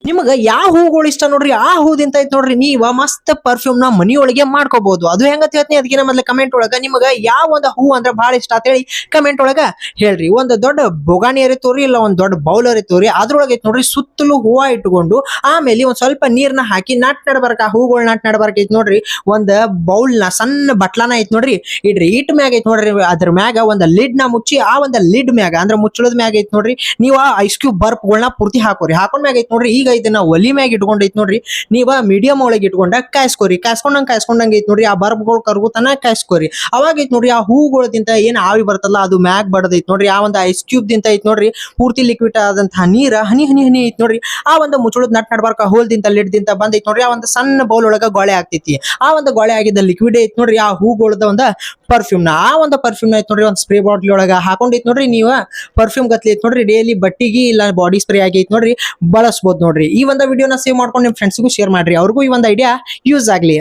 ನಿಮಗ ಯಾವ ಹೂಗಳು ಇಷ್ಟ ನೋಡ್ರಿ ಆ ಹೂದಿಂತ ಐತ್ ನೋಡ್ರಿ ನೀವ ಮಸ್ತ್ ಪರ್ಫ್ಯೂಮ್ ನ ಮನಿಯೊಳಗೆ ಮಾಡ್ಕೋಬಹುದು. ಅದು ಹೆಂಗಂತ ಹೇಳ್ತೀನಿ ಅದಕ್ಕಿಂತ ಮೊದ್ಲ ಕಮೆಂಟ್ ಒಳಗ ನಿಮಗ ಯಾವ ಒಂದು ಹೂ ಅಂದ್ರೆ ಬಹಳ ಇಷ್ಟ ಅಂತ ಹೇಳಿ ಕಮೆಂಟ್ ಒಳಗ ಹೇಳ್ರಿ. ಒಂದು ದೊಡ್ಡ ಬೊಗಾನಿ ಇರ್ತವ್ರಿ ಇಲ್ಲ ಒಂದ್ ದೊಡ್ಡ ಬೌಲ್ ಇರ್ತವ್ರಿ, ಅದ್ರೊಳಗೆ ಐತ್ ನೋಡ್ರಿ ಸುತ್ತಲೂ ಹೂವ ಇಟ್ಕೊಂಡು ಆಮೇಲೆ ಒಂದ್ ಸ್ವಲ್ಪ ನೀರ್ನ ಹಾಕಿ ನಟ್ ನಡ್ಬರ್ಕ ಆ ಹೂಗಳು ನಟ್ ನಡ್ಬರ್ಕ ಐತ್ ನೋಡ್ರಿ. ಒಂದ್ ಬೌಲ್ ನ ಸಣ್ಣ ಬಟ್ಲಾನ ಐತ್ ನೋಡ್ರಿ ಇಡ್ರಿ. ಇಟ್ ಮ್ಯಾಗ ಐತ್ ನೋಡ್ರಿ ಅದ್ರ ಮ್ಯಾಗ ಒಂದ್ ಲಿಡ್ ನ ಮುಚ್ಚಿ ಆ ಒಂದ್ ಲಿಡ್ ಮ್ಯಾಗ ಅಂದ್ರೆ ಮುಚ್ಚಳದ ಮ್ಯಾಗ ಐತ್ ನೋಡ್ರಿ ನೀವ್ ಐಸ್ ಕ್ಯೂಬ್ ಬರ್ಪ್ಗಳನ್ನ ಪೂರ್ತಿ ಹಾಕೋರಿ. ಹಾಕೊಂಡ್ ಮ್ಯಾಗ ಐತ್ ನೋಡ್ರಿ ಈಗ ಇದನ್ನ ಒಲಿ ಮ್ಯಾಗ ಇಟ್ಕೊಂಡೈತ್ ನೋಡ್ರಿ ನೀವ ಮೀಡಿಯಂ ಒಳಗೆ ಇಟ್ಕೊಂಡ ಕಾಯಿಸ್ಕೋರಿ. ಕಾಯಿಸ್ಕೊಂಡಂಗ ಐತ್ ನೋಡ್ರಿ ಆ ಬರ್ಬ್ಗಳು ಕರ್ಗುತನ ಕಾಯಿಸ್ಕೋರಿ. ಅವಾಗ ಐತ್ ನೋಡ್ರಿ ಆ ಹೂಗಳದಿಂದ ಏನ್ ಆವಿ ಬರ್ತಲ್ಲ ಅದು ಮ್ಯಾಗ್ ಬಡದೈತ್ ನೋಡ್ರಿ. ಆ ಒಂದು ಐಸ್ ಕ್ಯೂಬ್ ದಿಂತ ಐತ್ ನೋಡ್ರಿ ಪೂರ್ತಿ ಲಿಕ್ವಿಡ್ ಆದಂತಹ ನೀರ ಹನಿ ಹನಿ ಹನಿ ಐತ್ ನೋಡ್ರಿ. ಆ ಒಂದು ಮುಚ್ಚಳದ ನಟ್ ನಡ್ಬಾರ್ಕ ಹೋಲ್ದಿಂತ ಲಿಡ್ದಿಂತ ಬಂದೈತ್ ನೋಡ್ರಿ. ಆ ಒಂದು ಸಣ್ಣ ಬೌಲ್ ಒಳಗ ಗೊಳೆ ಆಗ್ತೈತಿ. ಆ ಒಂದು ಗೊಳೆ ಆಗಿದ್ದ ಲಿಕ್ವಿಡ್ ಐತ್ ನೋಡ್ರಿ ಆ ಹೂಗಳದ ಒಂದು ಪರ್ಫ್ಯೂಮ್ ನ. ಆ ಒಂದು ಪರ್ಫ್ಯೂಮ್ ಐತ್ ನೋಡ್ರಿ ಒಂದ್ ಸ್ಪ್ರೇ ಬಾಟ್ಲಿ ಒಳಗ ಹಾಕೊಂಡೈತ್ ನೋಡ್ರಿ ನೀವ ಪರ್ಫ್ಯೂಮ್ ಗತ್ಲಿ ಐತ್ ನೋಡ್ರಿ ಡೈಲಿ ಬಟ್ಟಿಗೆ ಇಲ್ಲ ಬಾಡಿ ಸ್ಪ್ರೇ ಆಗಿ ಐತ್ ನೋಡ್ರಿ ಬಳಸಬಹುದು ನೋಡ್ರಿ. ಈ ಒಂದು ವಿಡಿಯೋನ ಸೇವ್ ಮಾಡ್ಕೊಂಡು ನಿಮ್ ಫ್ರೆಂಡ್ಸ್ಗೂ ಶೇರ್ ಮಾಡ್ರಿ, ಅವ್ರಿಗೂ ಈ ಒಂದು ಐಡಿಯಾ ಯೂಸ್ ಆಗ್ಲಿ.